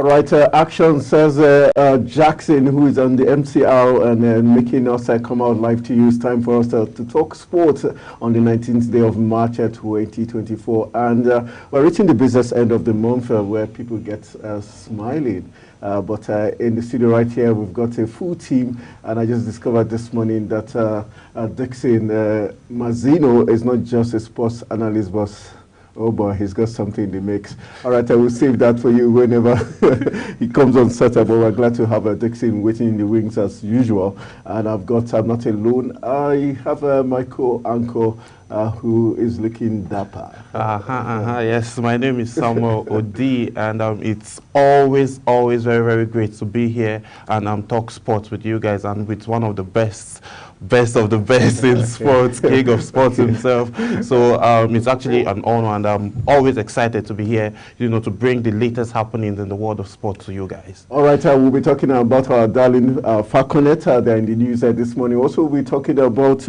Right, Action says Jackson, who is on the MCR and making us come out live to you. It's time for us to talk sports on the 19th day of March 2024. And we're reaching the business end of the month where people get smiling. But in the studio right here, we've got a full team. And I just discovered this morning that Dixon Mazzino is not just a sports analyst, but oh boy, he's got something in the mix. All right, I will save that for you whenever he comes on Saturday. But we're glad to have Dixon waiting in the wings as usual. And I'm not alone. I have my co-anchor who is looking dapper. Yes, my name is Samuel Odi, and it's always very, very great to be here and talk sports with you guys and with one of the best of the best in sports, king of sports himself. So it's actually an honor, and I'm always excited to be here, to bring the latest happenings in the world of sports to you guys. All right, we'll be talking about our darling Falconet. They're in the news this morning. Also, we'll be talking about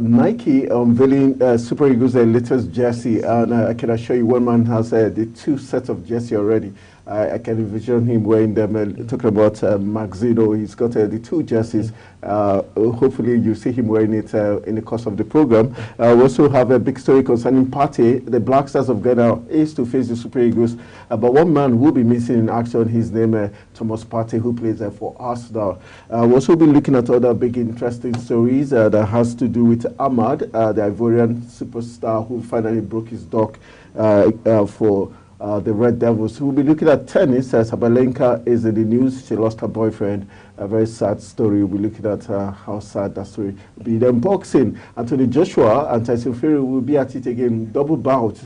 Nike unveiling Super Eagles' latest jersey, and I can assure you one man has the two sets of jersey already. I can envision him wearing them. Talking about Mazzino, he's got the two jerseys. Hopefully you see him wearing it in the course of the program. We also have a big story concerning Partey. The Black Stars of Ghana is to face the Super Eagles. But one man will be missing in action. His name Thomas Partey, who plays for Arsenal. We'll also be looking at other big interesting stories that has to do with Ahmad, the Ivorian superstar who finally broke his duck for the Red Devils. We'll be looking at tennis. Sabalenka is in the news. She lost her boyfriend. A very sad story. We'll be looking at how sad that story will be. Then boxing. Anthony Joshua and Tyson Fury will be at it again. Double bout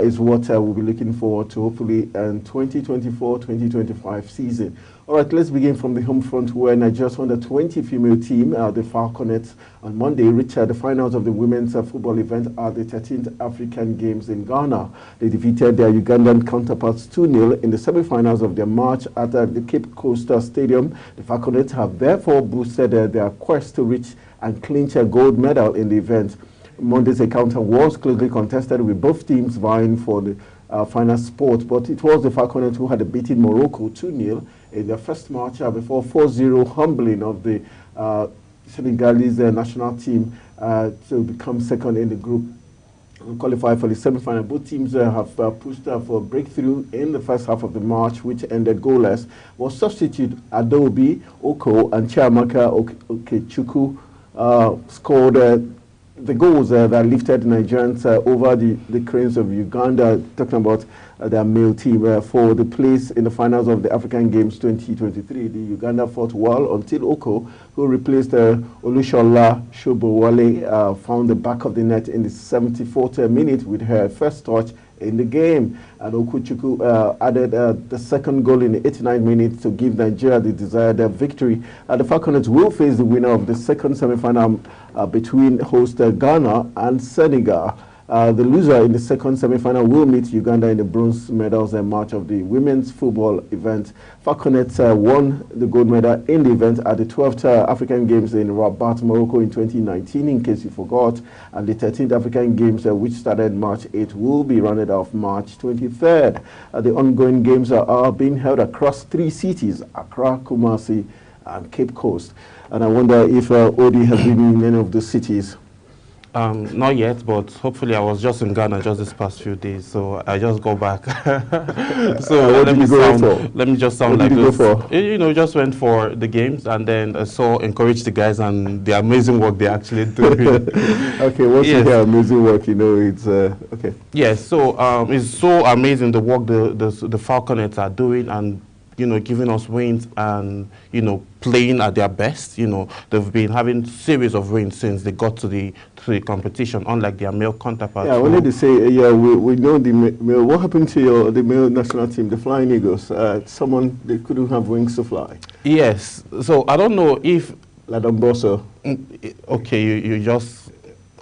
is what we'll be looking forward to, hopefully, in 2024-2025 season. All right, let's begin from the home front where Nigeria's under-20 female team, the Falconets, on Monday reached the finals of the women's football event at the 13th African Games in Ghana. They defeated their Ugandan counterparts 2-0 in the semi-finals of their match at the Cape Coast Stadium. The Falconets have therefore boosted their quest to reach and clinch a gold medal in the event. Monday's encounter was closely contested with both teams vying for the final spot, but it was the Falconets who had beaten Morocco 2-0 in their first match before 4-0 humbling of the Senegalese national team to become second in the group and qualify for the semi-final. Both teams have pushed for a breakthrough in the first half of the match, which ended goalless. Was substitute Adobe Oko and Chiamaka Okechukwu scored the goals that lifted Nigerians over the cranes of Uganda, talking about their male team for the place in the finals of the African Games 2023. The Uganda fought well until Oko, who replaced Olushola Shobowale, found the back of the net in the 74th minute with her first touch in the game. And Okuchukwu added the second goal in the 89th minute to give Nigeria the desired victory. The Falconets will face the winner of the second semi-final between host Ghana and Senegal. The loser in the second semi-final will meet Uganda in the bronze medals match of the women's football event. Falconets won the gold medal in the event at the 12th African Games in Rabat, Morocco in 2019, in case you forgot. And the 13th African Games, which started March 8, will be rounded off March 23rd. The ongoing games are being held across 3 cities, Accra, Kumasi, and Cape Coast. And I wonder if Odi has been in any of the cities. Not yet, but hopefully I was just in Ghana just this past few days, so I just go back. So let me just sound like this. Just went for the games and then encouraged the guys and the amazing work they actually do. Okay, once you hear amazing work, it's okay. Yes, so it's so amazing the work the Falconets are doing and giving us wins and, playing at their best. They've been having series of wins since they got to the competition, unlike their male counterparts. Yeah, I wanted to say, we know the male. What happened to the male national team, the Flying Eagles? They couldn't have wings to fly. Yes, so I don't know if... Ladomboso. Okay, you just...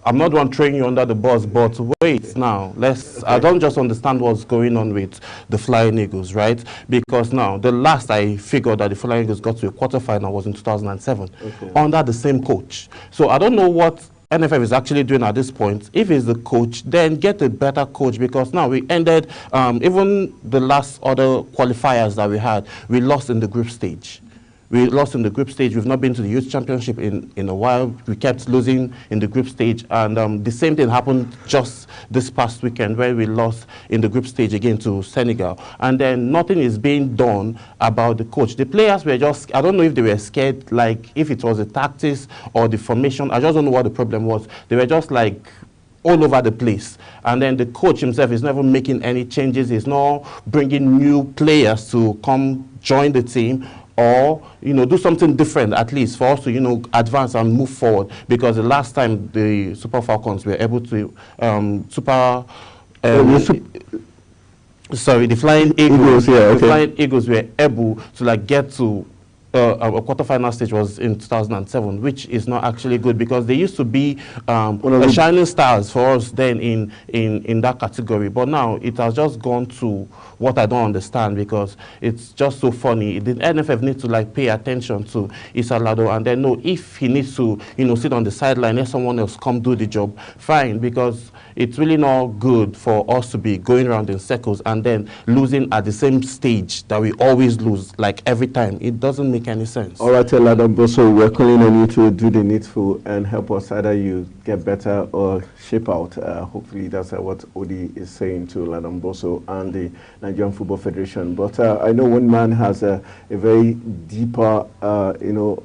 I'm not going to train you under the bus, but wait now. I don't just understand what's going on with the Flying Eagles, right? Because now, the last I figured that the Flying Eagles got to a quarterfinal was in 2007, under the same coach. So I don't know what NFF is actually doing at this point, if he's the coach, then get a better coach, because now we ended, even the last other qualifiers that we had, we lost in the group stage. We lost in the group stage. We've not been to the youth championship in a while. We kept losing in the group stage. And the same thing happened just this past weekend, where we lost in the group stage again to Senegal. And then nothing is being done about the coach. The players were just, I don't know if they were scared, like if it was the tactics or the formation. I just don't know what the problem was. They were just like all over the place. And then the coach himself is never making any changes. He's not bringing new players to come join the team, or, you know, do something different, at least for us to, you know, advance and move forward. Because the last time the Super Falcons were able to, the Flying Eagles, the Flying Eagles were able to like get to a quarterfinal stage was in 2007, which is not actually good, because they used to be shining stars for us then in that category. But now it has just gone to what I don't understand, because it's just so funny. The NFF needs to like pay attention to Issa Lado, and then know if he needs to, you know, sit on the sideline, let someone else come do the job, fine, because it's really not good for us to be going around in circles and then losing at the same stage that we always lose, like every time. It doesn't make any sense. All right, Ladon Bosso, we're calling on you to do the needful and help us, either you get better or shape out. Hopefully that's what Odi is saying to Ladon Bosso and the Nigerian Football Federation. But I know one man has a very deeper, you know,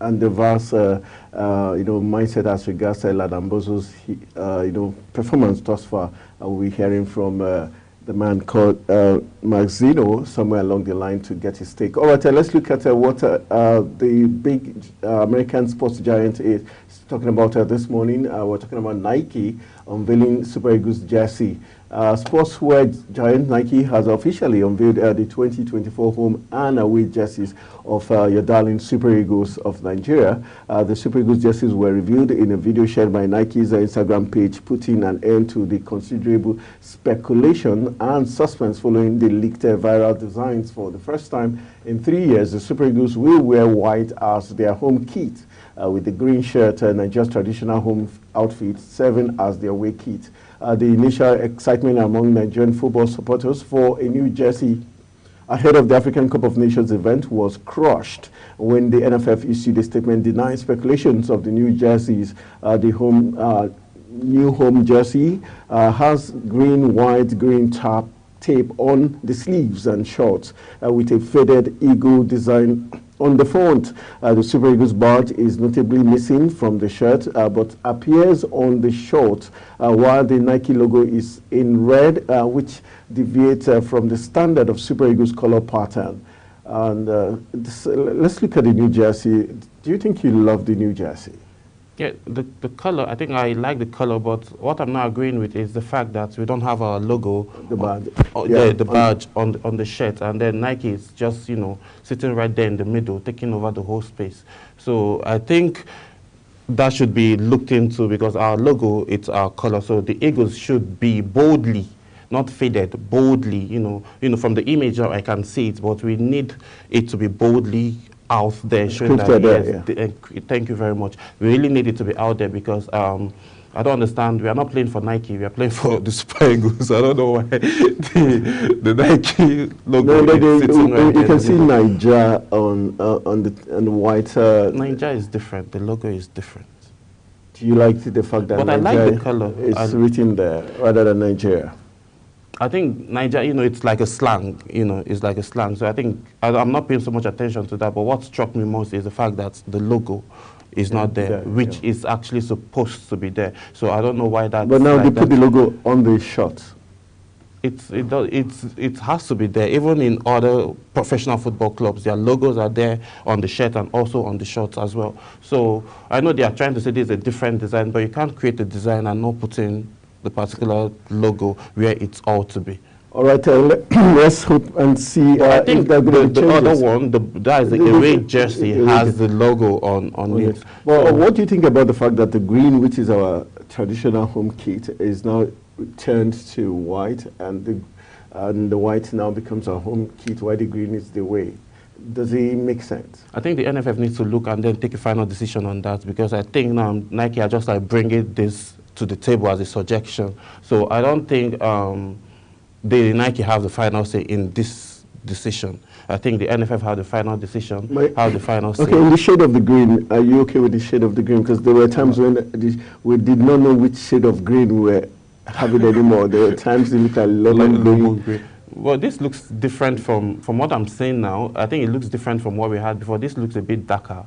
and diverse, you know, mindset as regards to Ladon Bosso's, you know, performance thus far. We're hearing from the man called Maxino somewhere along the line to get his take. All right, let's look at what the big American sports giant is talking about this morning. We're talking about Nike unveiling Super Eagles jersey. Sportswear giant Nike has officially unveiled the 2024 home and away jerseys of your darling Super Eagles of Nigeria. The Super Eagles jerseys were revealed in a video shared by Nike's Instagram page, putting an end to the considerable speculation and suspense following the leaked viral designs. For the first time in 3 years, the Super Eagles will wear white as their home kit, with the green shirt, Nigeria's traditional home outfit, serving as their away kit. The initial excitement among Nigerian football supporters for a new jersey ahead of the African Cup of Nations event was crushed when the NFF issued a statement denying speculations of the new jerseys. The new home jersey has green tape on the sleeves and shorts with a faded eagle design on the front. The Super Eagles badge is notably missing from the shirt, but appears on the shorts, while the Nike logo is in red, which deviates from the standard of Super Eagles color pattern. And let's look at the new jersey. Do you think you love the new jersey? Yeah, the color, I think I like the color, but what I'm not agreeing with is the fact that we don't have our logo, the badge, the badge on the shirt, and then Nike is just, you know, sitting right there in the middle, taking over the whole space. So I think that should be looked into, because our logo, it's our color. So the Eagles should be boldly, not faded, boldly, you know, from the image I can see it, but we need it to be boldly out there, showing that, yes, thank you very much. We really need it to be out there, because I don't understand. We are not playing for Nike. We are playing for the Super Eagles. I don't know why the Nike logo is sitting right there. You can see Niger on the white. Niger is different. The logo is different. Do you like the fact that Niger, I like the color. It's written there rather than Nigeria? I think Niger, you know, it's like a slang, you know, it's like a slang. So I think I'm not paying so much attention to that, but what struck me most is the fact that the logo is not there, which is actually supposed to be there. So I don't know why that. But now they put the logo on the shirt. It has to be there. Even in other professional football clubs, their logos are there on the shirt and also on the shorts as well. So I know they are trying to say this is a different design, but you can't create a design and not put in the particular logo where it's ought to be. All right, let's hope and see. I think the other one, that is the away jersey, has the logo on it. Well, what do you think about the fact that the green, which is our traditional home kit, is now turned to white, and the white now becomes our home kit, while the green is the way? Does it make sense? I think the NFF needs to look and then take a final decision on that, because I think now Nike are just like bringing this to the table as a suggestion. So I don't think Nike have the final say in this decision. I think the NFF have the final decision, have the final say. Okay, in the shade of the green, are you okay with the shade of the green? Because there were times when we did not know which shade of green we were having anymore. There were times it looked like lemon green. Well, this looks different from what I'm saying now. I think it looks different from what we had before. This looks a bit darker.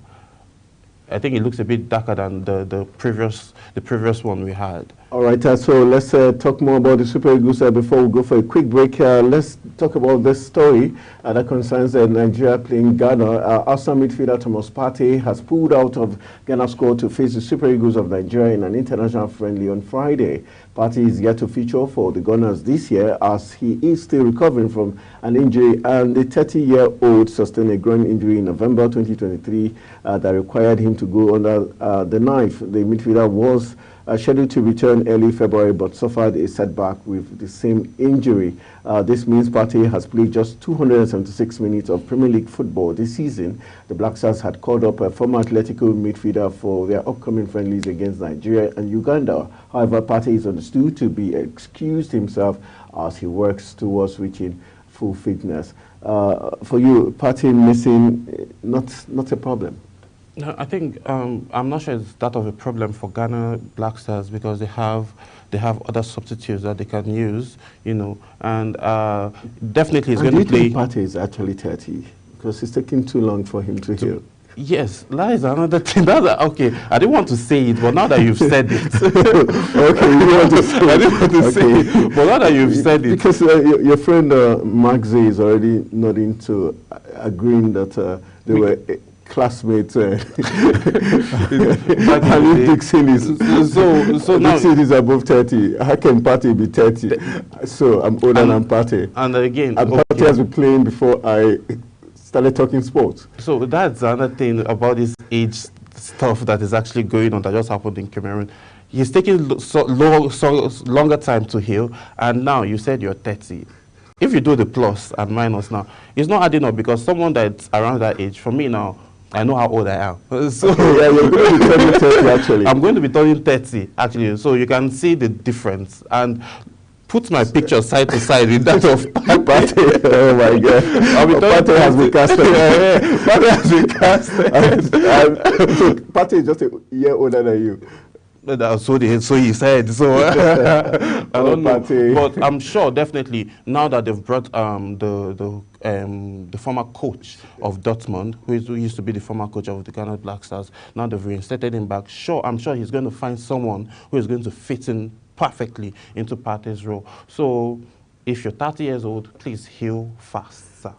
I think it looks a bit darker than the previous one we had. All right, so let's talk more about the Super Eagles before we go for a quick break. Let's talk about this story that concerns Nigeria playing Ghana. Arsenal midfielder Thomas Partey has pulled out of Ghana's squad to face the Super Eagles of Nigeria in an international friendly on Friday. Partey is yet to feature for the Gunners this year as he is still recovering from an injury, and the 30-year-old sustained a groin injury in November 2023 that required him to go under the knife. The midfielder was scheduled to return early February but suffered a setback with the same injury. This means Partey has played just 276 minutes of Premier League football this season. The Black Stars had called up a former Atletico midfielder for their upcoming friendlies against Nigeria and Uganda. However, Partey is understood to be excused himself as he works towards reaching full fitness. For you, Partey missing, not a problem? No, I think I'm not sure it's that of a problem for Ghana Black Stars, because they have other substitutes that they can use, you know, and definitely it's going to play. Partey is actually 30 because it's taking too long for him to heal. Yes, that is another thing. Okay, I didn't want to say it, but now that you've said it, okay, you want to say I didn't want to say it, but now that you've said it, because your friend Mark Zay is already nodding to agreeing that they were classmates. Ali Dixon is now Dixon is above 30. How can Partey be 30? So I'm older than Partey. And again, Partey has been playing before I started talking sports. So that's another thing about this age stuff that is actually going on that just happened in Cameroon. He's taking longer time to heal, and now you said you're 30. If you do the plus and minus now, it's not adding up, because someone that's around that age, for me now, I know how old I am. So yeah, you're going to be turning 30 actually. I'm going to be turning 30 actually, so you can see the difference. And put my picture side to side with that of Partey. Oh my God. Partey has been casted. Partey has been casted. So Partey is just a year older than you. So he said. So I don't know, but I'm sure definitely now that they've brought the former coach of Dortmund, who used to be the former coach of the Ghana Black Stars, now they've reinstated him back. I'm sure he's going to find someone who is going to fit in perfectly into Partey's role. So if you're 30 years old, please heal fast, sir.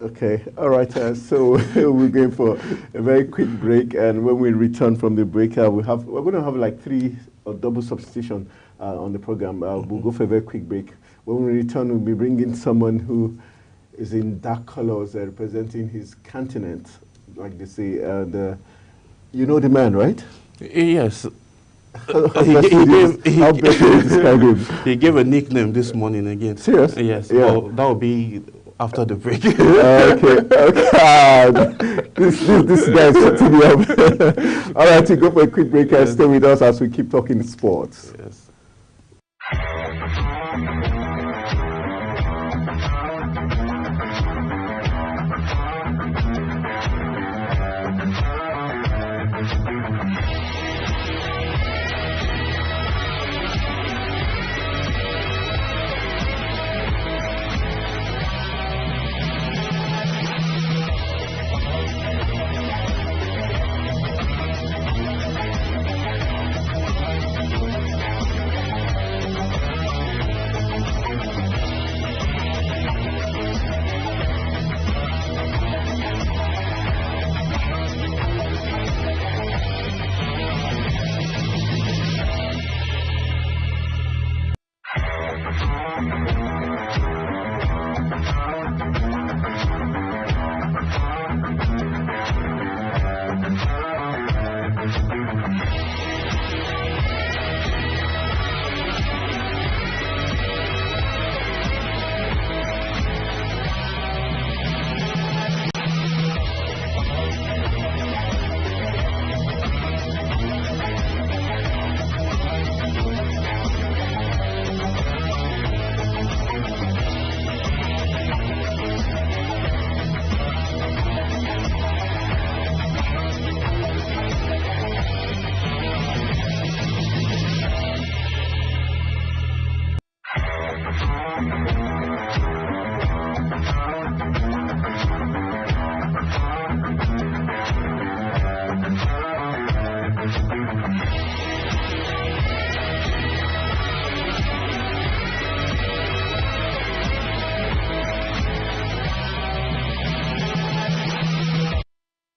Okay, all right, so we're going for a very quick break, and when we return from the break, we're going to have like 3 double substitution on the program. We'll go for a very quick break. When we return, we'll be bringing someone who is in dark colors representing his continent, like they say, and you know the man, right? Yes. He gave a nickname this morning again. Serious? Yes. Yeah. Well, that will be after the break. Okay. This guy is setting me up. All right, to go for a quick break and stay with us as we keep talking sports. Yes.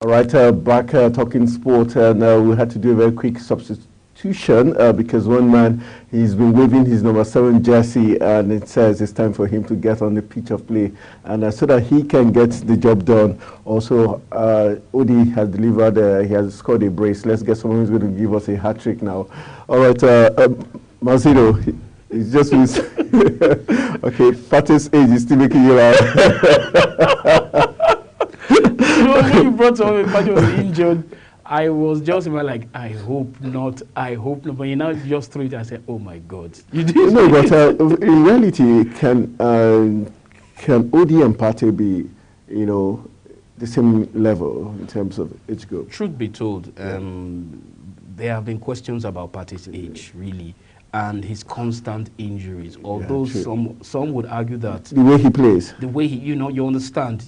All right, back talking sport, and we had to do a very quick substitution because one man, he's been waving his number 7 jersey, and it says it's time for him to get on the pitch of play, and so that he can get the job done. Also, Odi has delivered, he has scored a brace. Let's get someone who's going to give us a hat-trick now. All right, Mazino, it's just his okay, Fatih's age is still making you laugh. When you brought someone when Fatih was injured, I was just like, I hope not. But you now just threw it and said, oh my God. You did. No, but in reality, can Odi and Partey be, the same level in terms of age group? Truth be told, there have been questions about Partey's age, really, and his constant injuries. Although some would argue that the way he plays, the way he, you understand.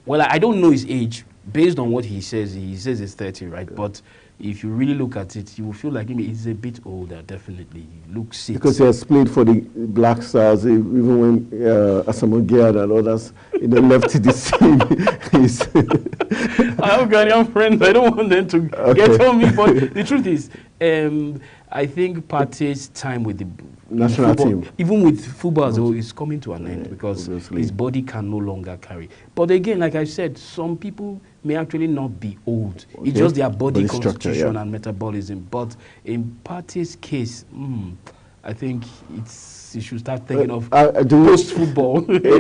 Well, I don't know his age. Based on what he says he's 30, right? Yeah. But if you really look at it, you will feel like he's a bit older, definitely. He looks 6. Because he has played for the Black Stars, even when Asamoah Gyan and others left the scene. I have Ghanaian friends. I don't want them to get on me. But the truth is, I think Partey's time with the national team, even with football, is coming to an end because his body can no longer carry. But again, like I said, some people may actually not be old. Okay. It's just their body constitution and metabolism. But in Partey's case, I think you should start thinking of post-football.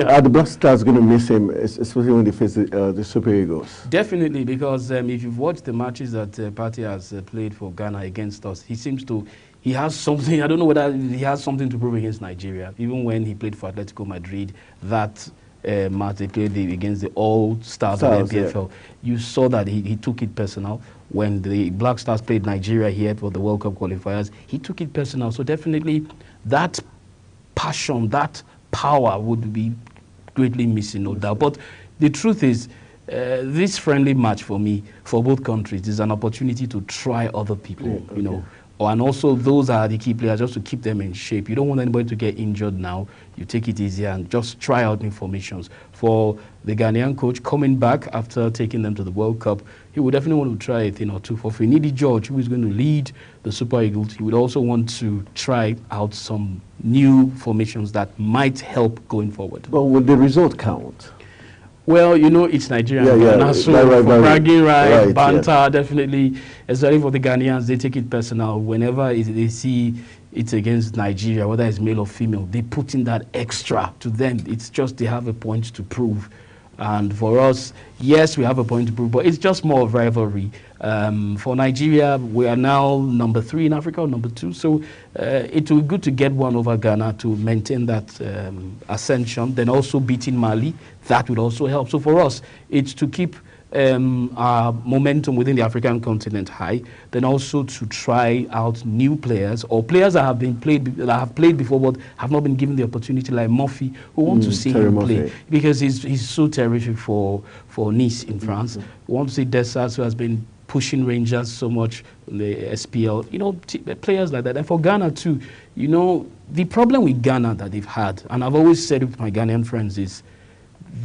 Are the Black Stars going to miss him, especially when they face the Super Eagles? Definitely, because if you've watched the matches that Partey has played for Ghana against us, he has something. I don't know whether he has something to prove against Nigeria. Even when he played for Atletico Madrid, that match they played against the all-stars of the NPFL, you saw that he took it personal. When the Black Stars played Nigeria here for the World Cup qualifiers, he took it personal. So definitely that passion, that power would be greatly missing, no doubt. But the truth is, this friendly match for me, for both countries, is an opportunity to try other people, and also those are the key players, just to keep them in shape. You don't want anybody to get injured now. You take it easy and just try out new formations. For the Ghanaian coach coming back after taking them to the World Cup, he would definitely want to try a thing or two. For Finidi George, who is going to lead the Super Eagles, he would also want to try out some new formations that might help going forward. But will the result count? Well, it's Nigerian. So bragging right, banter, definitely. Especially for the Ghanaians, they take it personal. Whenever they see it's against Nigeria, whether it's male or female, they put in that extra to them. It's just they have a point to prove. And for us, yes, we have a point to prove, but it's just more of rivalry. For Nigeria, we are now number 3 in Africa, or number 2. So it will be good to get one over Ghana to maintain that ascension. Then also beating Mali, that would also help. So for us, it's to keep our momentum within the African continent high, then also to try out new players or players that have played before but have not been given the opportunity, like Murphy, who want to see him play because he's so terrific for Nice in France. We want to see Dessas, who has been pushing Rangers so much in the SPL, players like that. And for Ghana too, the problem with Ghana that they've had, and I've always said it with my Ghanaian friends, is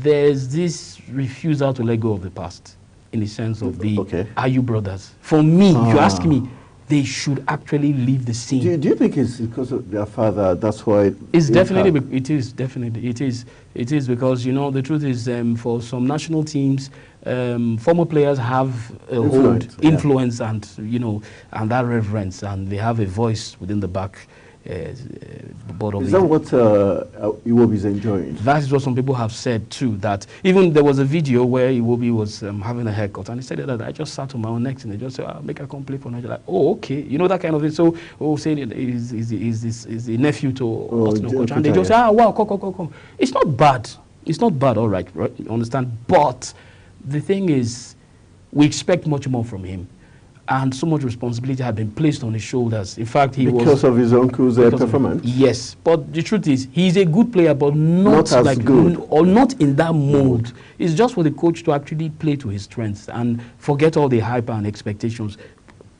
there's this refusal to let go of the past, in the sense of the Ayew brothers. For me, if you ask me, they should actually leave the scene. Do you think it's because of their father? That's why it's definitely. It is definitely. It is because the truth is, for some national teams, former players have a influence and and that reverence, and they have a voice within the back. Board of is that what Iwobi is enjoying? That is what some people have said too. That even there was a video where Iwobi was having a haircut, and he said that I just sat on my own neck, and they just said, "I'll make a complaint for Nigeria." Like, oh, okay, that kind of thing. So, saying is the nephew to Arsenal coach, and they just say, wow, come. It's not bad. It's not bad. All right, you understand? But the thing is, we expect much more from him. And so much responsibility had been placed on his shoulders. In fact, because of his uncle's performance. Yes, but the truth is, he's a good player, but not as good, or not in that mold. It's just for the coach to actually play to his strengths and forget all the hype and expectations.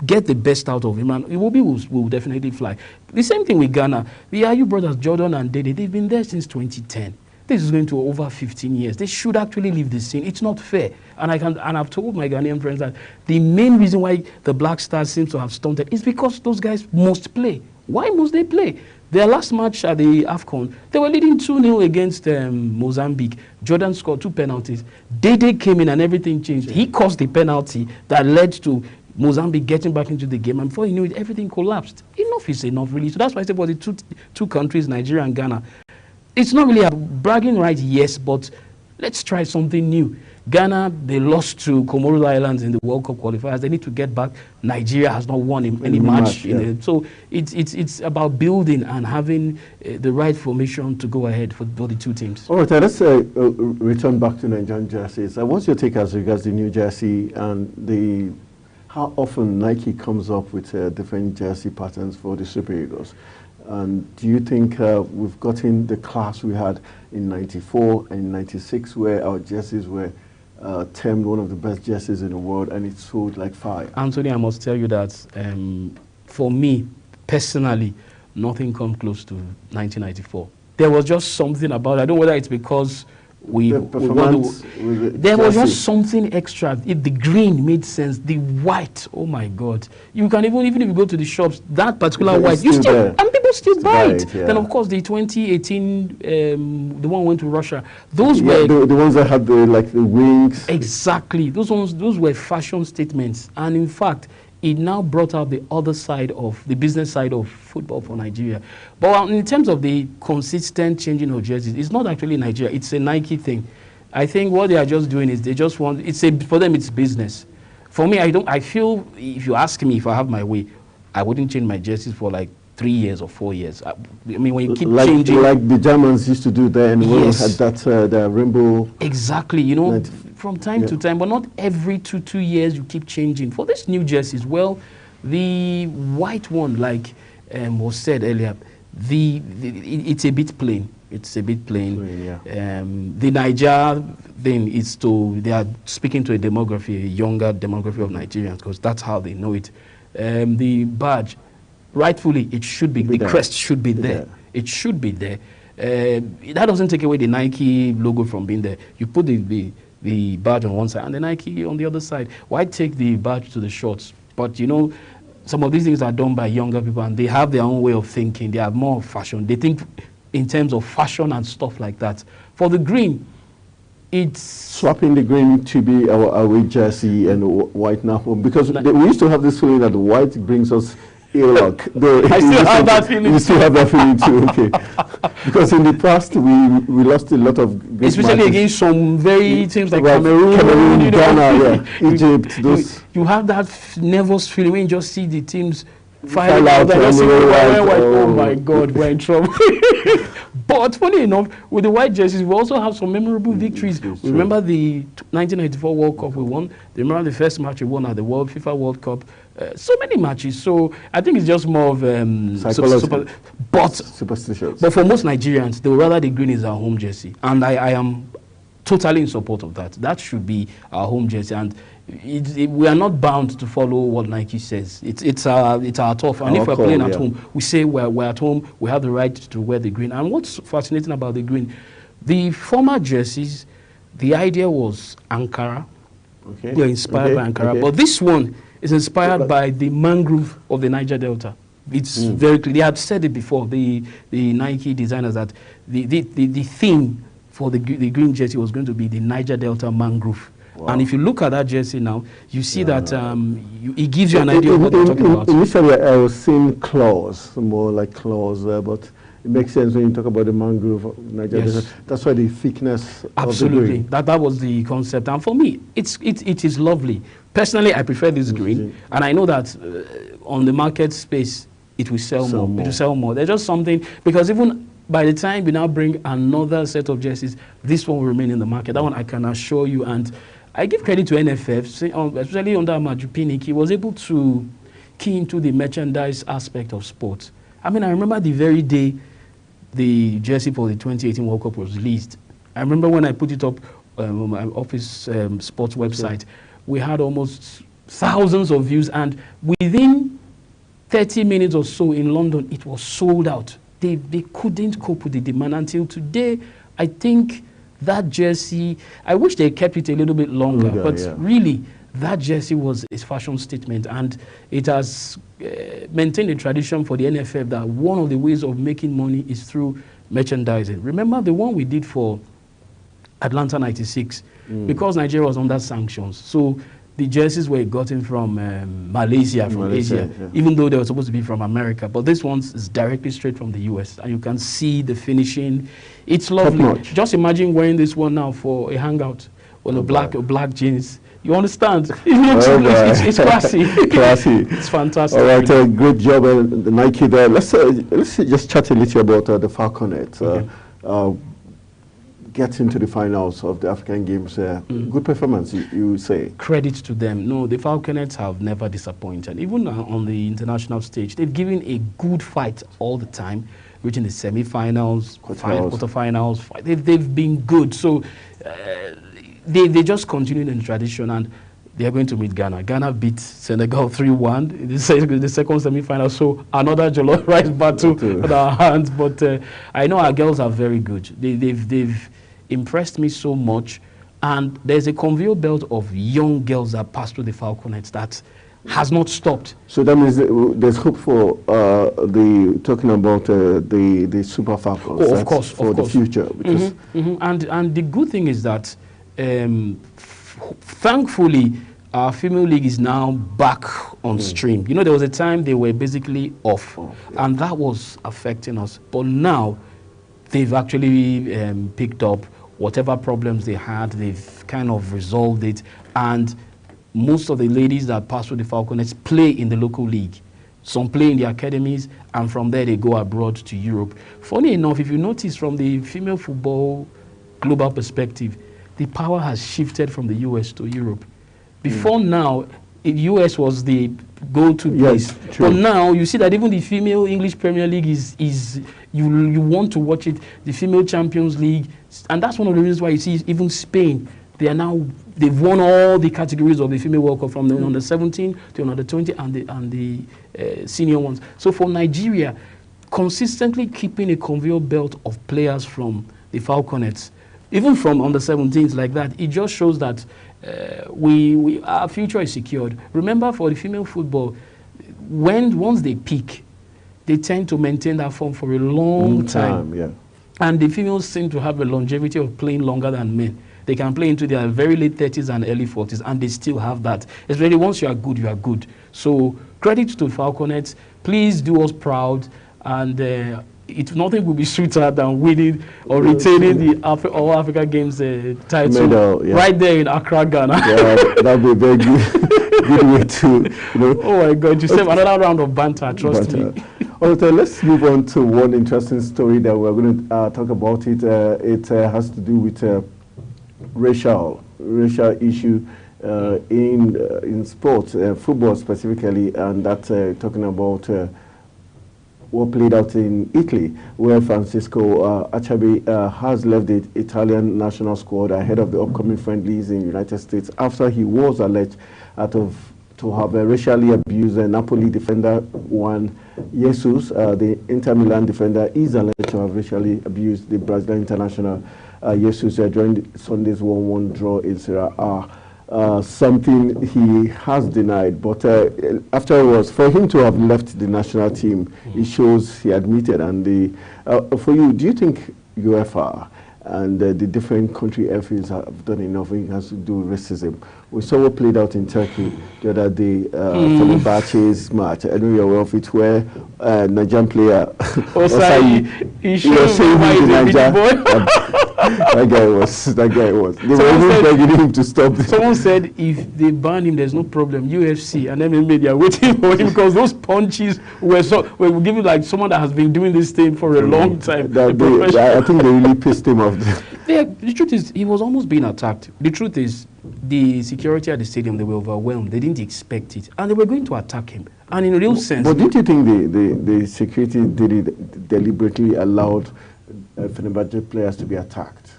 Get the best out of him, and Iwobi will definitely fly. The same thing with Ghana. The Ayew brothers, Jordan and Dede, they've been there since 2010. This is going to over 15 years. They should actually leave the scene. It's not fair. And I've told my Ghanaian friends that the main reason why the Black Stars seems to have stunted is because those guys must play. Why must they play? Their last match at the AFCON, they were leading 2-0 against Mozambique. Jordan scored 2 penalties. Dede came in and everything changed. He caused the penalty that led to Mozambique getting back into the game. And before you knew it, everything collapsed. Enough is enough, really. So that's why I say for the two countries, Nigeria and Ghana, it's not really a bragging right, yes, but let's try something new. Ghana, they lost to Comoros Islands in the World Cup qualifiers. They need to get back. Nigeria has not won any match. So it's about building and having the right formation to go ahead for the two teams. All right, let's return back to Nigerian jerseys. What's your take as regards the new jersey and how often Nike comes up with different jersey patterns for the Super Eagles? And do you think we've gotten the class we had in '94 and '96, where our jerseys were termed one of the best jerseys in the world, and it sold like fire? Anthony, I must tell you that for me, personally, nothing comes close to 1994. There was just something about it. I don't know whether it's because there was just something extra. If the green made sense, the white, oh my God. You can even if you go to the shops, that particular white, you still, and people still buy it. Yeah. Then of course the 2018, the one went to Russia. Those were the ones that had the wings. Exactly. Those were fashion statements. And in fact, it now brought out the other side of the business side of football for Nigeria. But in terms of the consistent changing of jerseys, it's not actually Nigeria. It's a Nike thing. I think what they are just doing is they just want, for them it's business. For me, I feel, if you ask me if I have my way, I wouldn't change my jerseys for like 3 years or 4 years. I mean, when you keep changing. Like the Germans used to do there, and we had that the rainbow. Exactly, you know, from time to time, but not every two years you keep changing. For this new jerseys, well, the white one, like was said earlier, it's a bit plain. It's a bit plain. The Niger thing is they are speaking to a younger demography of Nigerians, because that's how they know it. The badge, rightfully, it should be, the crest should be there. It should be there. That doesn't take away the Nike logo from being there. You put the badge on one side and the Nike on the other side. Why take the badge to the shorts? But you know, some of these things are done by younger people, and they have their own way of thinking. They are more fashion. They think in terms of fashion and stuff like that. For the green, it's swapping the green to be our away jersey and white now, because we used to have this feeling that the white brings us ill luck. I still have that feeling. You still have that feeling too, okay? Because in the past we lost a lot of great especially matches against some very teams like Cameroon, you know, Ghana, Egypt. You have that nervous feeling when you just see the teams file out and oh my God, we're in trouble. But funny enough, with the white jerseys, we also have some memorable victories. We remember the 1994 World Cup we won. Remember the first match we won at the FIFA World Cup. So many matches. So I think it's just more of superstitious. But for most Nigerians, they would rather the green is our home jersey, and I am totally in support of that. That should be our home jersey, and we are not bound to follow what Nike says. It's our turf, and if we're playing at home, we say we're at home. We have the right to wear the green. And what's fascinating about the green, the former jerseys, the idea was Ankara. They were inspired by Ankara, but this one is inspired by the mangrove of the Niger Delta. It's very clear. They had said it before, the Nike designers, that the theme for the green jersey was going to be the Niger Delta mangrove. Wow. And if you look at that jersey now, you see that it gives you an idea of what they're talking about. Initially, I was seeing claws, more like claws, but it makes sense when you talk about the mangrove of Niger Delta. That's why the thickness of the green. That was the concept. And for me, it is lovely. Personally, I prefer this green, and I know that on the market space, it will sell more. It will sell more. There's just something, because even by the time we now bring another set of jerseys, this one will remain in the market. That one I can assure you. And I give credit to NFF, especially under Amaju Pinnick. He was able to key into the merchandise aspect of sports. I mean, I remember the very day the jersey for the 2018 World Cup was released. I remember when I put it up on my office sports website, we had almost thousands of views, and within 30 minutes or so in London, it was sold out. They couldn't cope with the demand until today. I think that jersey, I wish they kept it a little bit longer, but really, that jersey was a fashion statement, and it has maintained a tradition for the NFF that one of the ways of making money is through merchandising. Remember the one we did for Atlanta 96, because Nigeria was under sanctions. So the jerseys were gotten from Malaysia, from Asia, even though they were supposed to be from America. But this one is directly straight from the US, and you can see the finishing. It's lovely. Just imagine wearing this one now for a hangout on a black jeans. You understand? It's classy. Classy. It's fantastic. All right, great job, Nike there. Let's just chat a little about the Falconets. Get into the finals of the African Games. Good performance, you say? Credit to them. No, the Falconets have never disappointed. Even on the international stage, they've given a good fight all the time, reaching the semi-finals, quarterfinals. They've been good. So they just continued in the tradition, and they're going to meet Ghana. Ghana beat Senegal 3-1 in the second semi-final. So another jollof rice battle on our hands. But I know our girls are very good. They've impressed me so much, and there's a conveyor belt of young girls that pass through the Falconets that has not stopped. So that means there's hope for talking about the Super Falcons. Oh, of course, for the future. Because And the good thing is that thankfully our female league is now back on stream. You know, there was a time they were basically off, and that was affecting us. But now they've actually picked up whatever problems they had. They've kind of resolved it, and most of the ladies that pass through the Falconets play in the local league. Some play in the academies, and from there they go abroad to Europe. Funny enough, if you notice from the female football global perspective, the power has shifted from the US to Europe. Before now, the US was the go-to place. But now you see that even the female English Premier League is you want to watch it. The female Champions League, and that's one of the reasons why you see even Spain. They've won all the categories of the female World Cup, from the under 17 to under 20 and the senior ones. So for Nigeria, consistently keeping a conveyor belt of players from the Falconets, even from under 17s like that, it just shows that our future is secured. Remember, for the female football, once they peak, they tend to maintain that form for a long time. And the females seem to have a longevity of playing longer than men. They can play into their very late 30s and early 40s, and they still have that. It's really, once you are good, you are good. So credit to Falconets. Please do us proud, and nothing will be sweeter than winning or retaining the All Africa Games title right there in Accra, Ghana. Yeah, that would be a very good way to, Oh my God, you save another round of banter, trust me. All right, let's move on to one interesting story that we're going to talk about. It has to do with racial issue in sports, football specifically, and that's talking about what played out in Italy, where Francisco Acerbi has left the Italian national squad ahead of the upcoming friendlies in the United States after he was alleged to have racially abused Napoli defender Juan Jesus. The Inter Milan defender is alleged to have racially abused the Brazilian international Jesus during Sunday's 1-1 draw in Serie A. Something he has denied, but afterwards, for him to have left the national team, it shows he admitted. And for you, do you think UEFA and the different country FAs have done enough when it has to do with racism? We saw what played out in Turkey the other day from the Fenerbahce's match. I know you're aware of it, where Nigerian player Osayi, he was saying that guy was. They were even begging him to stop. Someone said if they ban him, there's no problem. UFC and MMA, they are waiting for him because those punches were giving like someone that has been doing this thing for a long time. I think they really pissed him off. The truth is, he was almost being attacked. The truth is, the security at the stadium, they were overwhelmed. They didn't expect it, and they were going to attack him. And in a real sense, but didn't you think the security did it deliberately allowed Fenerbahce players to be attacked?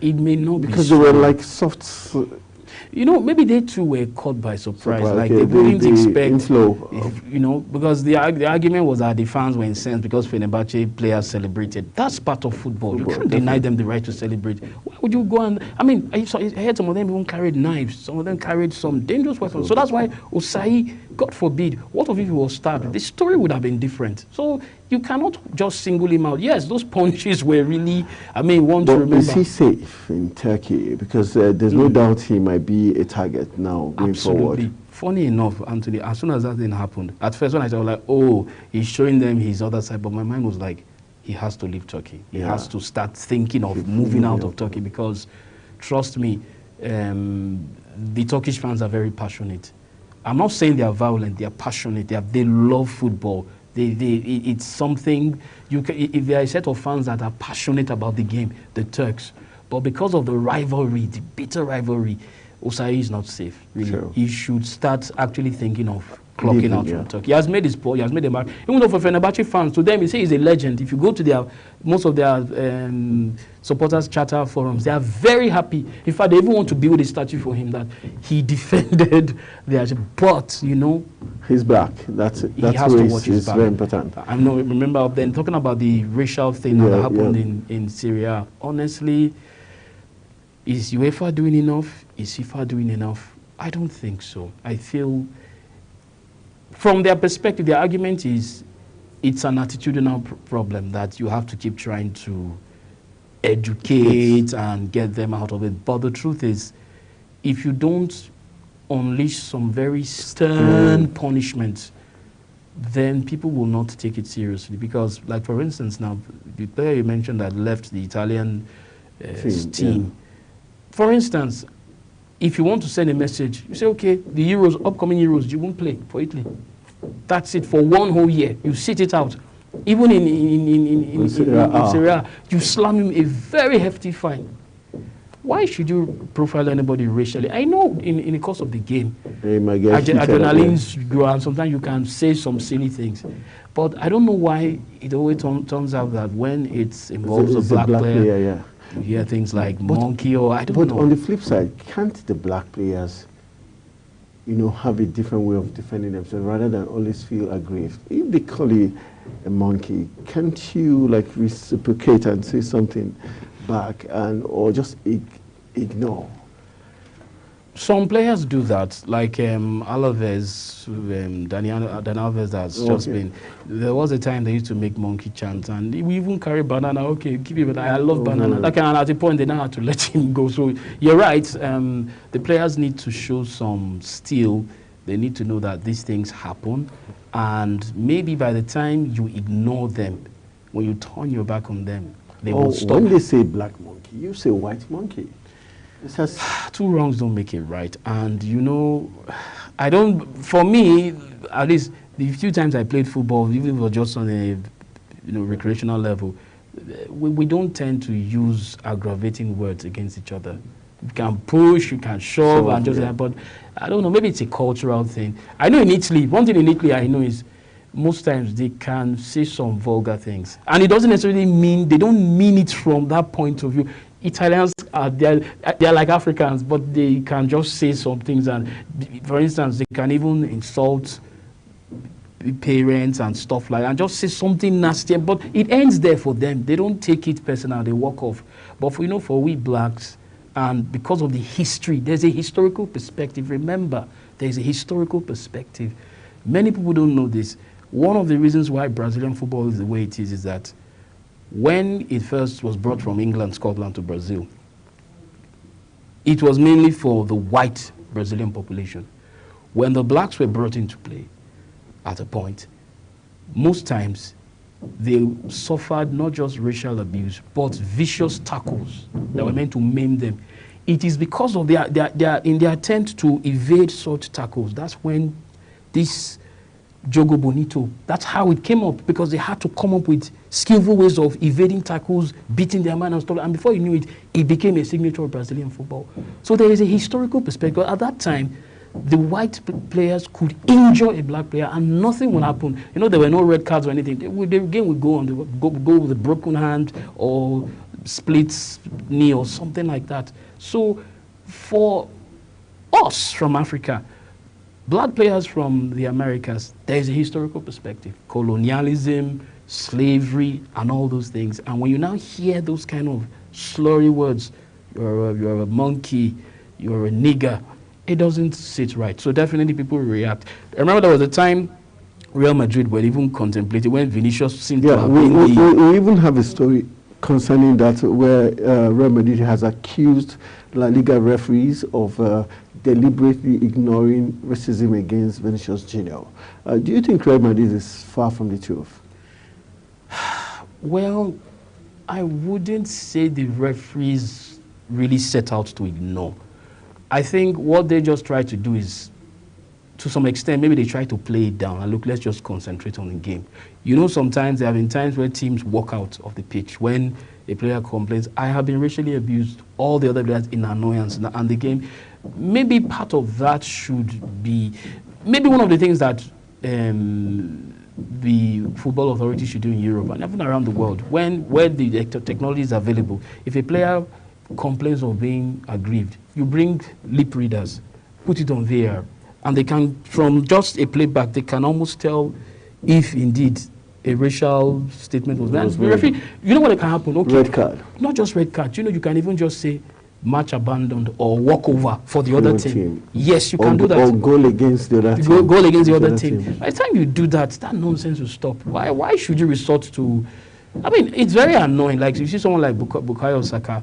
It may not be because they were like soft. You know, maybe they too were caught by surprise. Like they wouldn't expect, you know, because the argument was that the fans were incensed because Fenerbahce players celebrated. That's part of football. You can't deny them the right to celebrate. Why would you go and, I mean, I heard some of them even carried knives. Some of them carried some dangerous weapons. So that's why Osayi, God forbid, what if he was stabbed? The story would have been different. So you cannot just single him out. Yes, those punches were really, I mean, one to remember. Is he safe in Turkey? Because there's no doubt he might be a target now going forward. Funny enough, Anthony, as soon as that thing happened, at first when I was like, oh, he's showing them his other side, but my mind was like, he has to leave Turkey. He has to start thinking of moving out of Turkey because, trust me, the Turkish fans are very passionate. I'm not saying they are violent, they are passionate, they love football. It's something, if there are a set of fans that are passionate about the game, the Turks, but because of the rivalry, the bitter rivalry, Osayi is not safe, really. Sure. He should start actually thinking of clocking out from Turkey. He has made his point, he has made a mark. Even though for Fenerbahce fans, to them, he say he's a legend. If you go to most of their supporters charter forums, they are very happy. In fact, they even want to build a statue for him that he defended their, but, you know, he's back. That's it. That's very important. I know. Remember then talking about the racial thing that happened in Syria. Honestly, is UEFA doing enough? Is FIFA doing enough? I don't think so. I feel, from their perspective, their argument is it's an attitudinal problem that you have to keep trying to educate and get them out of it. But the truth is, if you don't unleash some very stern punishment, then people will not take it seriously. Because, like for instance, now the player you mentioned that left the Italian team. For instance, if you want to send a message, you say, okay, the Euros, upcoming Euros, you won't play for Italy. That's it for 1 whole year. You sit it out. Even in Syria, you slam him a very hefty fine. Why should you profile anybody racially? I know in the course of the game, adrenaline's grow, and sometimes you can say some silly things. But I don't know why it always turns out that when it involves a black player, you hear things like monkey or I don't know. But on the flip side, can't the black players, you know, have a different way of defending themselves rather than always feel aggrieved? If they call you a monkey, can't you like reciprocate and say something back or just ignore? Some players do that, like Alaves, Dani Alves has just been. There was a time they used to make monkey chants, and we even carry banana. Okay, give me banana. I love banana. Like, and at the point, they now had to let him go. So you're right. The players need to show some steel. They need to know that these things happen, and maybe by the time you ignore them, when you turn your back on them, they will stop. When they say black monkey, you say white monkey. Two wrongs don't make it right. And, you know, for me, at least the few times I played football, even if it was just on a recreational level, we don't tend to use aggravating words against each other. You can push, you can shove, and just that, but I don't know, maybe it's a cultural thing. I know in Italy, one thing in Italy I know is most times they can say some vulgar things. And it doesn't necessarily mean, they don't mean it from that point of view. Italians they're like Africans, but they can just say some things, and for instance, they can even insult parents and stuff like that, and just say something nasty. But it ends there for them. They don't take it personal. They walk off. But for we blacks, and because of the history, there's a historical perspective. Remember, there's a historical perspective. Many people don't know this. One of the reasons why Brazilian football is the way it is that when it first was brought from England, Scotland to Brazil, it was mainly for the white Brazilian population. When the blacks were brought into play at a point, most times they suffered not just racial abuse, but vicious tackles that were meant to maim them. It is because of in their attempt to evade such tackles, that's when this Jogo Bonito, that's how it came up, because they had to come up with skillful ways of evading tackles, beating their man and stuff. And before you knew it, it became a signature of Brazilian football. So there is a historical perspective. At that time, the white players could injure a black player and nothing would happen. You know, there were no red cards or anything. The game would go with a broken hand or split knee or something like that. So for us from Africa, black players from the Americas, there is a historical perspective. Colonialism, slavery, and all those things. And when you now hear those kind of slurry words, you're a monkey, you're a nigger, it doesn't sit right. So definitely people react. I remember there was a time Real Madrid were even contemplating when Vinicius seemed to have been we even have a story concerning that where Real Madrid has accused La Liga referees of deliberately ignoring racism against Vinicius Junior. Do you think Real Madrid is far from the truth? Well, I wouldn't say the referees really set out to ignore. I think what they just try to do is, to some extent, maybe they try to play it down and look, let's just concentrate on the game. You know, sometimes there have been times where teams walk out of the pitch when a player complains, I have been racially abused, all the other players in annoyance, and the game. Maybe part of that should be, maybe one of the things that the football authority should do in Europe and even around the world, where the technology is available, if a player complains of being aggrieved, you bring lip readers, put it on VAR, and they can, from just a playback, they can almost tell if indeed a racial statement was made. You know what can happen? Okay, red card. Not just red card. You know, you can even just say match abandoned or walk over for the other team. Yes, you can do that. Or goal against the other team. Goal against the other team. By the time you do that, that nonsense will stop. Why should you resort to? I mean, it's very annoying. Like you see someone like Bukayo Saka,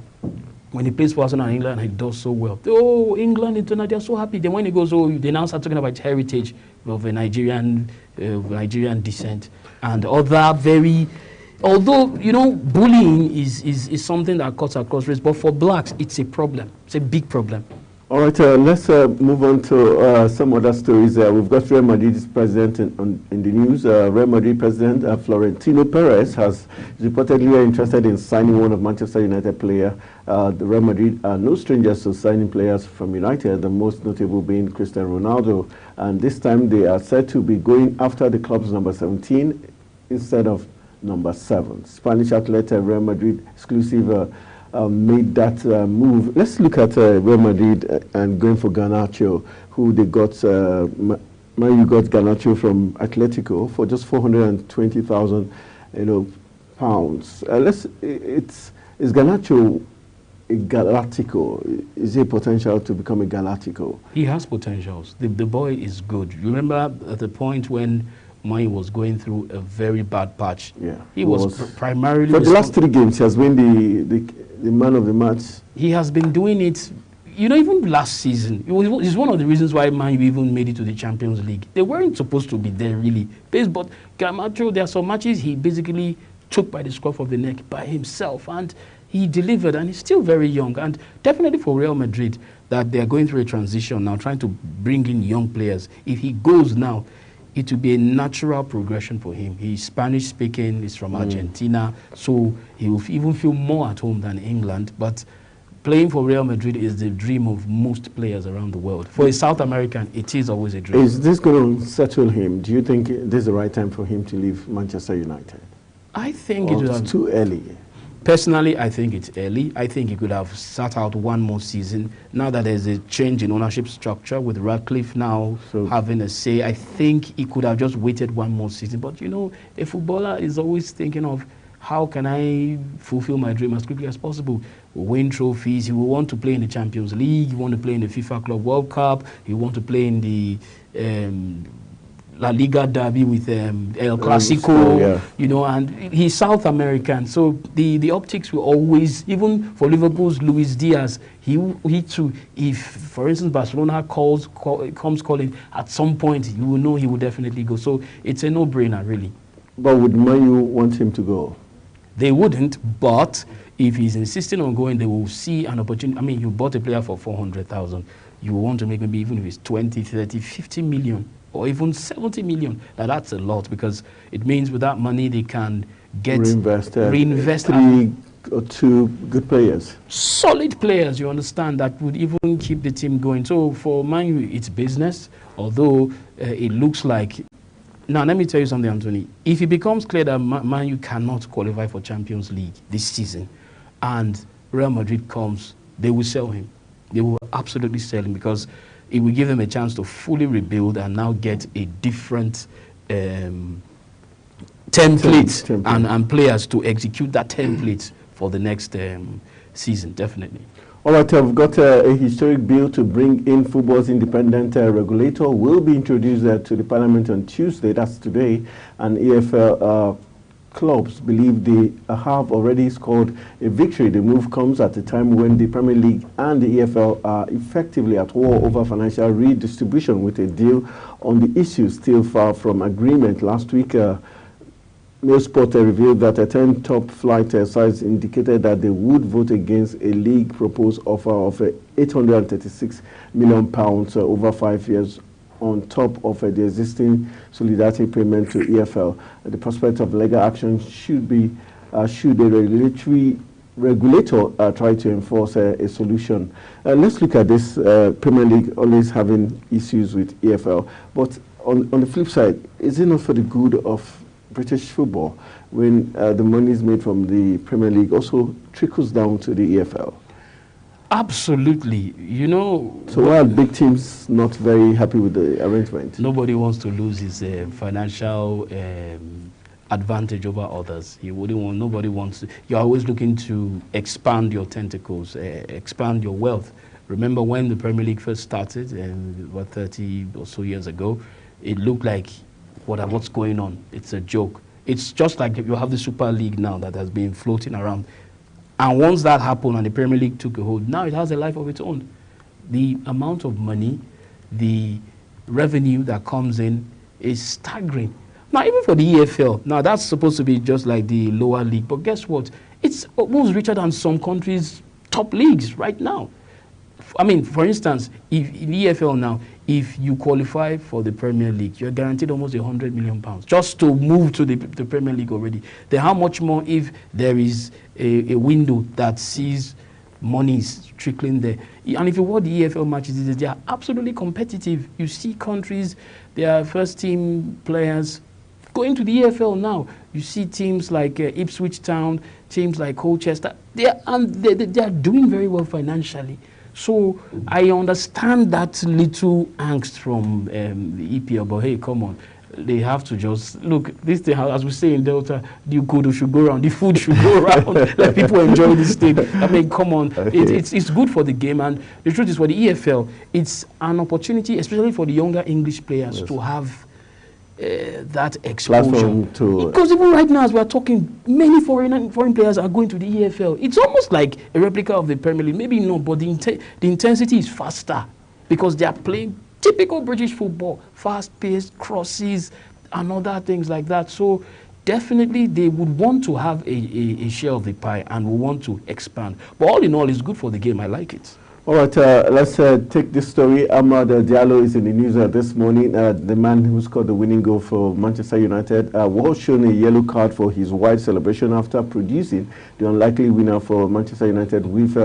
when he plays for Arsenal and England, he does so well. Oh, England, international, they're so happy. Then when he goes, they now start talking about heritage of a Nigerian descent and other very. Although, you know, bullying is something that cuts across race, but for blacks, it's a problem. It's a big problem. All right, let's move on to some other stories. We've got Real Madrid's president in the news. Real Madrid president Florentino Perez is reportedly interested in signing one of Manchester United player. The Real Madrid are no strangers to signing players from United, the most notable being Cristiano Ronaldo. And this time they are said to be going after the club's number 17 instead of number 7. Spanish athlete Real Madrid exclusive made that move. Let's look at Real Madrid and going for Garnacho, who they got. Man U got Garnacho from Atletico for just 420,000, pounds. Is Garnacho a Galactico? Is he potential to become a Galactico? He has potentials. The boy is good. You remember at the point when Man U was going through a very bad patch. Yeah, he was primarily. For the last 3 games, he has been the man of the match. He has been doing it. You know, even last season, it's one of the reasons why Man U even made it to the Champions League. They weren't supposed to be there really, but Garnacho, there are some matches he basically took by the scruff of the neck by himself, and he delivered. And he's still very young, and definitely for Real Madrid that they are going through a transition now, trying to bring in young players. If he goes now, it will be a natural progression for him. He's Spanish speaking, he's from Argentina, so he will even feel more at home than England. But playing for Real Madrid is the dream of most players around the world. For a South American, it is always a dream. Is this going to settle him? Do you think this is the right time for him to leave Manchester United? I think it's too early. Personally, I think it's early. I think he could have sat out one more season. Now that there's a change in ownership structure with Ratcliffe now having a say, I think he could have just waited one more season. But, you know, a footballer is always thinking of how can I fulfill my dream as quickly as possible? Win trophies. He will want to play in the Champions League. He will want to play in the FIFA Club World Cup. He will want to play in the La Liga derby with El Clasico, you know, and he's South American, so the optics will always, even for Liverpool's Luis Diaz, he too, if for instance Barcelona comes calling at some point, you will know he will definitely go. So it's a no-brainer, really. But would Man U want him to go? They wouldn't, but if he's insisting on going, they will see an opportunity. I mean, you bought a player for 400,000. You want to make maybe even if it's 20, 30, 50 million. Or even 70 million. Now that's a lot, because it means with that money they can get reinvest 3 or 2 good players, solid players. You understand, that would even keep the team going. So for Man U, it's business. Although it looks like now, let me tell you something, Anthony. If it becomes clear that Man U cannot qualify for Champions League this season, and Real Madrid comes, they will sell him. They will absolutely sell him, because it will give them a chance to fully rebuild and now get a different template and players to execute that template for the next season, definitely. All right, we've got a historic bill to bring in football's independent regulator will be introduced to the Parliament on Tuesday, that's today, and EFL clubs believe they have already scored a victory. The move comes at a time when the Premier League and the EFL are effectively at war over financial redistribution, with a deal on the issue still far from agreement. Last week, Mailsport revealed that a 10 top-flight sides indicated that they would vote against a league proposed offer of £836 million over 5 years on top of the existing solidarity payment to EFL. The prospect of legal action should a regulator try to enforce a solution. Let's look at this. Premier League always having issues with EFL, but on the flip side, is it not for the good of British football when the money is made from the Premier League also trickles down to the EFL? Absolutely. You know, so why are big teams not very happy with the arrangement? Nobody wants to lose his financial advantage over others. Nobody wants to. You're always looking to expand your tentacles, expand your wealth. Remember when the Premier League first started, about 30 or so years ago, it looked like what's going on. It's a joke. It's just like you have the Super League now that has been floating around. And once that happened and the Premier League took a hold, now it has a life of its own. The amount of money, the revenue that comes in is staggering. Now, even for the EFL, now that's supposed to be just like the lower league, but guess what? It's almost richer than some countries' top leagues right now. I mean, for instance, if in the EFL now, if you qualify for the Premier League, you're guaranteed almost £100 million just to move to the Premier League already. Then how much more if there is a window that sees money is trickling there? And if you watch the EFL matches, they are absolutely competitive. You see countries, their first team players going to the EFL now. You see teams like Ipswich Town, teams like Colchester. They are doing very well financially. So I understand that little angst from the EPL, but hey, come on. They have to just, look, this thing, as we say in Delta, the good should go around, the food should go around, let people enjoy this thing. I mean, come on. Okay. It's good for the game, and the truth is for the EFL, it's an opportunity, especially for the younger English players, to have that exposure. Because even right now, as we're talking, many foreign players are going to the EFL. It's almost like a replica of the Premier League. Maybe not, but the intensity is faster because they are playing typical British football, fast-paced crosses and other things like that. So definitely they would want to have a share of the pie and will want to expand. But all in all, it's good for the game. I like it. All right, let's take this story. Amad Diallo is in the news this morning. The man who scored the winning goal for Manchester United was shown a yellow card for his wide celebration after producing the unlikely winner for Manchester United with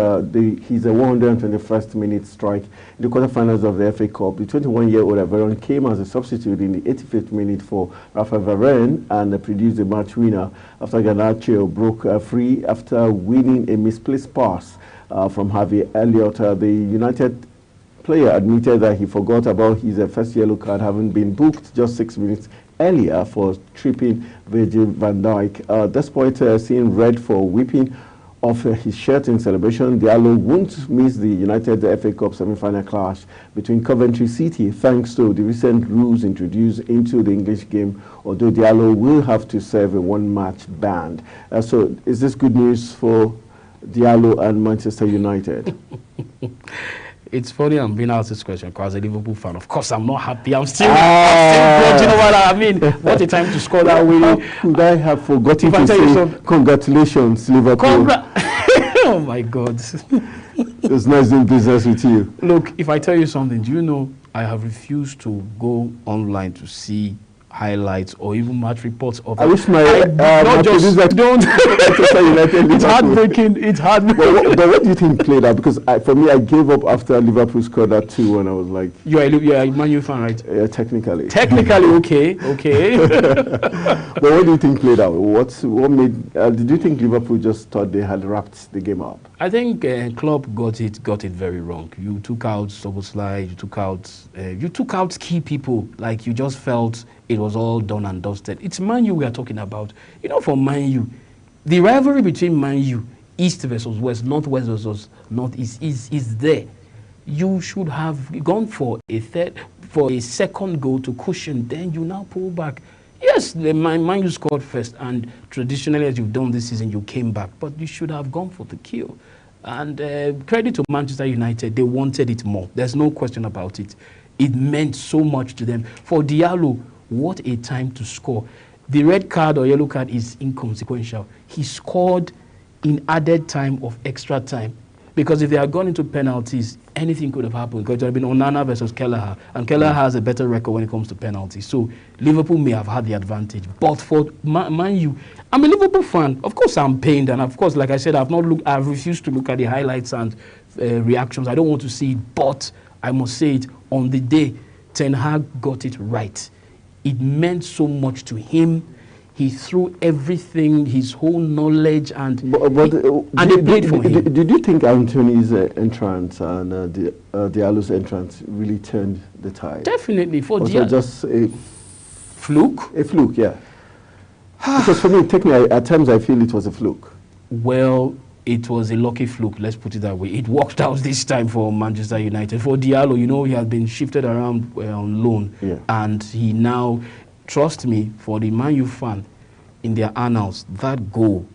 his 121st minute strike in the quarterfinals of the FA Cup. The 21-year-old Varane came as a substitute in the 85th minute for Rafa Varane and produced the match winner after Garnacho broke free after winning a misplaced pass from Harvey Elliott. The United player admitted that he forgot about his first yellow card having been booked just 6 minutes earlier for tripping Virgil van Dijk. Despite seeing red for whipping off his shirt in celebration, Diallo won't miss the United FA Cup semi-final clash between Coventry City thanks to the recent rules introduced into the English game, although Diallo will have to serve a one-match ban. So is this good news for Diallo and Manchester United? It's funny I'm being asked this question because as a Liverpool fan, of course, I'm not happy. I'm still you know what I mean? What a time to score that way. How could I have forgotten to say congratulations, Liverpool? Oh my God. It's nice doing business with you. Look, if I tell you something, do you know I have refused to go online to see highlights or even match reports of I wish my not just don't. It's heartbreaking. It's heartbreaking. But what do you think played out? Because for me, I gave up after Liverpool scored that 2 and I was like, you're a Man U fan, right? Yeah, technically. Okay. But what do you think played out? What made? Did you think Liverpool just thought they had wrapped the game up? I think Klopp got it very wrong. You took out Szoboszlai, you took out key people. Like, you just felt it was all done and dusted. It's Man U we are talking about. You know, for Man U, the rivalry between Man U, East versus West, Northwest versus Northeast is there. You should have gone for a second goal to cushion. Then you now pull back. Yes, Man U scored first, and traditionally, as you've done this season, you came back. But you should have gone for the kill. And credit to Manchester United, they wanted it more. There's no question about it. It meant so much to them. For Diallo, what a time to score. The red card or yellow card is inconsequential. He scored in added time of extra time. Because if they had gone into penalties, anything could have happened. Because it would have been Onana versus Kelleher. And Kelleher has a better record when it comes to penalties. So Liverpool may have had the advantage. But for Man U, I'm a Liverpool fan. Of course, I'm pained. And of course, like I said, I've refused to look at the highlights and reactions. I don't want to see it. But I must say it, on the day, Ten Hag got it right. It meant so much to him. He threw everything, his whole knowledge, and they played for him. Did you think Anthony's entrance and Diallo's entrance really turned the tide? Definitely. For was it just a fluke? A fluke, yeah. Because for me, at times I feel it was a fluke. Well, it was a lucky fluke, let's put it that way. It worked out this time for Manchester United. For Diallo, you know, he had been shifted around on loan, and he now... Trust me, for the Man U fan, in their annals, that goal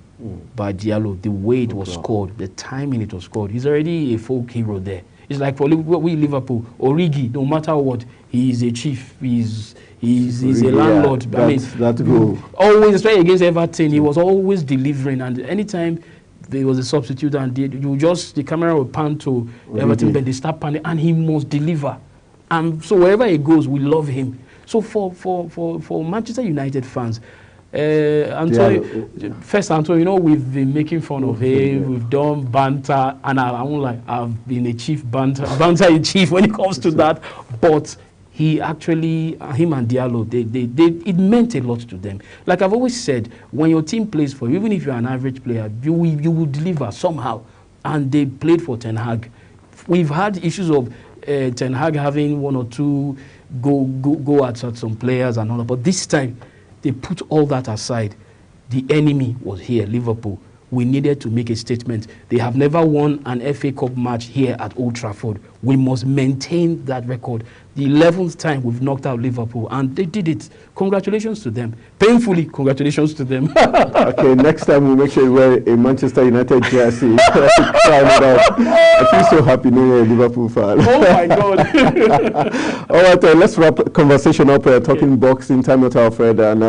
by Diallo, the way it was scored, the timing it was scored, he's already a folk hero there. It's like for we Liverpool, Origi, no matter what, he is a chief, he's a landlord. Yeah, that goal. Always, especially against Everton, he was always delivering, and anytime there was a substitute and the camera would pan to Everton, but they start panning, and he must deliver. And so wherever he goes, we love him. So for Manchester United fans, Antonio, you know, we've been making fun of him, we've done banter, and I won't lie, I've been a chief banter in chief when it comes to that. But he actually, him and Diallo, it meant a lot to them. Like I've always said, when your team plays for you, even if you're an average player, you will deliver somehow. And they played for Ten Hag. We've had issues of Ten Hag having one or two go at some players and all that. But this time, they put all that aside. The enemy was here, Liverpool. We needed to make a statement. They have never won an FA Cup match here at Old Trafford. We must maintain that record. The 11th time we've knocked out Liverpool, and they did it. Congratulations to them. Painfully, congratulations to them. Okay, next time we'll make sure you wear a Manchester United jersey. I feel so happy knowing you're a Liverpool fan. Oh my God. All right, let's wrap the conversation up talking boxing. Time not Alfred, and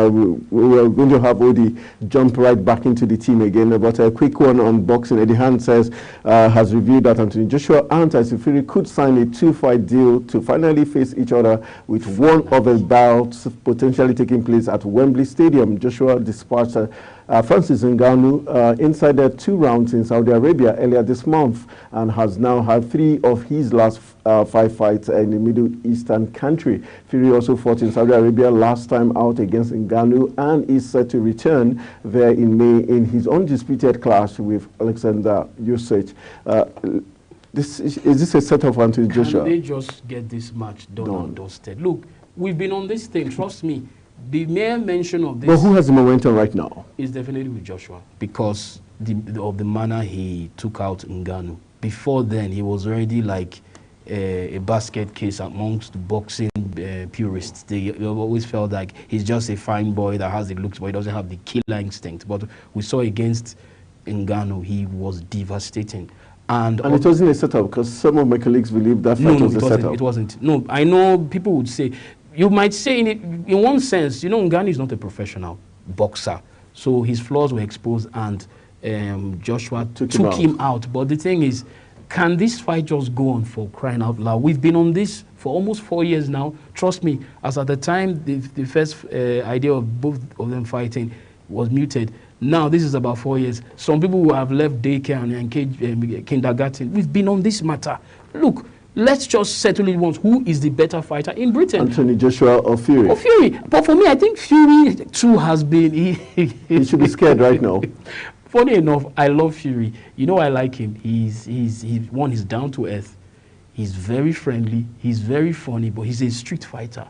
we're going to have Odi jump right back into the team again. But a quick one on boxing. Eddie Hearn has reviewed that Anthony Joshua and Tyson Fury could sign a 2-fight deal to finally face each other, with one of the bouts potentially taking place at Wembley Stadium. Joshua dispatched Francis Ngannou inside the 2 rounds in Saudi Arabia earlier this month, and has now had 3 of his last 5 fights in the Middle Eastern country. Fury also fought in Saudi Arabia last time out against Ngannou, and is set to return there in May in his undisputed clash with Alexander Usyk. Is this a setup for Anthony Joshua? Can they just get this match done and dusted? Look, we've been on this thing, trust me. The mere mention of this... But who has the momentum right now? Is definitely with Joshua, because of the manner he took out Ngannou. Before then, he was already like a basket case amongst the boxing purists. They always felt like he's just a fine boy that has the looks, but he doesn't have the killer instinct. But we saw against Ngannou, he was devastating. And it wasn't a setup, because some of my colleagues believe that fight was a setup. It wasn't. No, I know people would say, you might say in one sense, you know, Ngannou is not a professional boxer, so his flaws were exposed, and Joshua took him out. But the thing is, can this fight just go on, for crying out loud? We've been on this for almost 4 years now. Trust me, as at the time the first idea of both of them fighting was muted. Now this is about 4 years. Some people who have left daycare and kindergarten, we've been on this matter. Look, let's just settle it once. Who is the better fighter in Britain? Anthony Joshua or Fury? Or Fury. But for me, I think Fury too has been... He should be scared right now. Funny enough, I love Fury. You know, I like him. He's down to earth. He's very friendly. He's very funny, but he's a street fighter.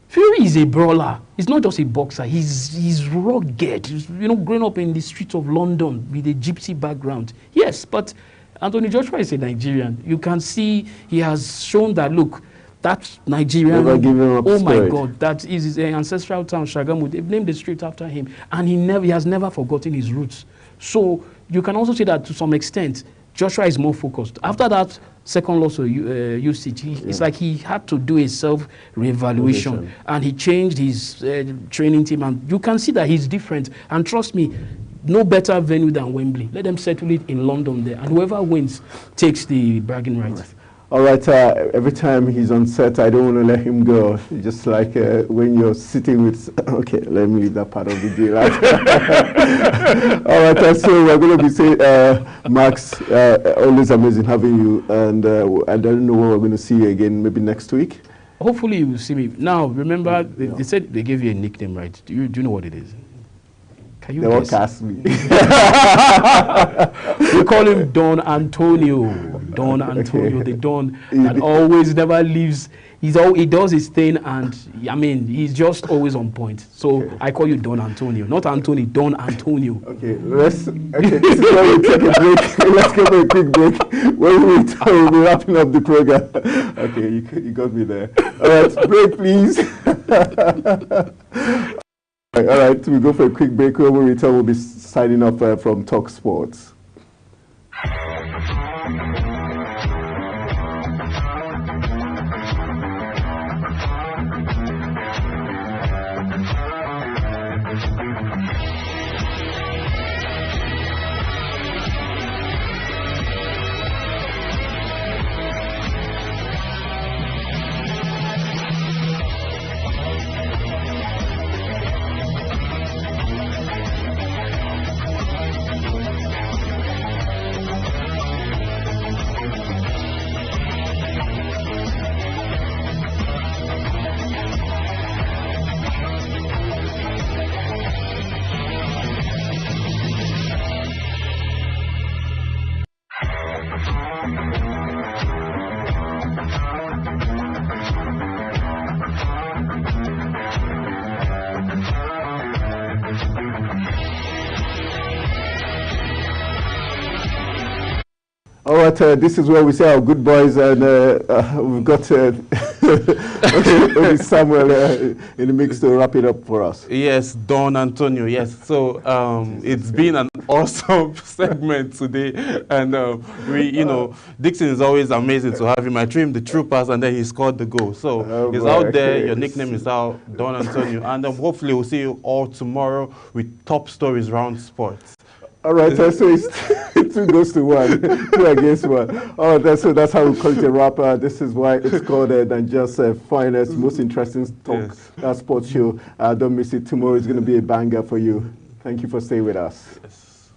Fury is a brawler. He's not just a boxer. He's rugged. He's, you know, growing up in the streets of London with a gypsy background. Yes, but Anthony Joshua is a Nigerian. You can see he has shown that, look, that Nigerian, oh my God, that is his ancestral town, Shagamu. They've named the street after him. And he has never forgotten his roots. So you can also say that to some extent, Joshua is more focused. After that second loss of UCT, it's like he had to do a self-reevaluation. And he changed his training team. And you can see that he's different. And trust me, no better venue than Wembley. Let them settle it in London there. And whoever wins takes the bragging rights. All right, every time he's on set, I don't want to let him go. Just like when you're sitting with... Okay, let me leave that part of the deal. Right? All right, so we're going to be saying, Max, always amazing having you. And I don't know when we're going to see you again, maybe next week? Hopefully you will see me. Now, remember, they said they gave you a nickname, right? Do you know what it is? Can you won't cast me. We call him Don Antonio. Don Antonio, the Don that always never leaves. He does his thing, and I mean, he's just always on point. So I call you Don Antonio, not Anthony, Don Antonio. Okay, this is where we take a break. Let's go for a quick break. When we return, we'll be wrapping up the program. Okay, you got me there. All right, break, please. All right, we go for a quick break. When we return, we'll be signing up from Talk Sports. All right, this is where we say our good boys, and we've got Samuel in the mix to wrap it up for us. Yes, Don Antonio, yes. So it's been an awesome segment today, and Dixon is always amazing to have him. I dreamed the troopers, and then he scored the goal. So he's out there, your nickname is out, Don Antonio, and hopefully we'll see you all tomorrow with top stories around sports. All right, so it's 2 goes to 1, 2 against 1. All right, so that's how we call it a wrap. This is why it's called than just finest, most interesting talk sports show. Don't miss it. Tomorrow is going to be a banger for you. Thank you for staying with us. Yes.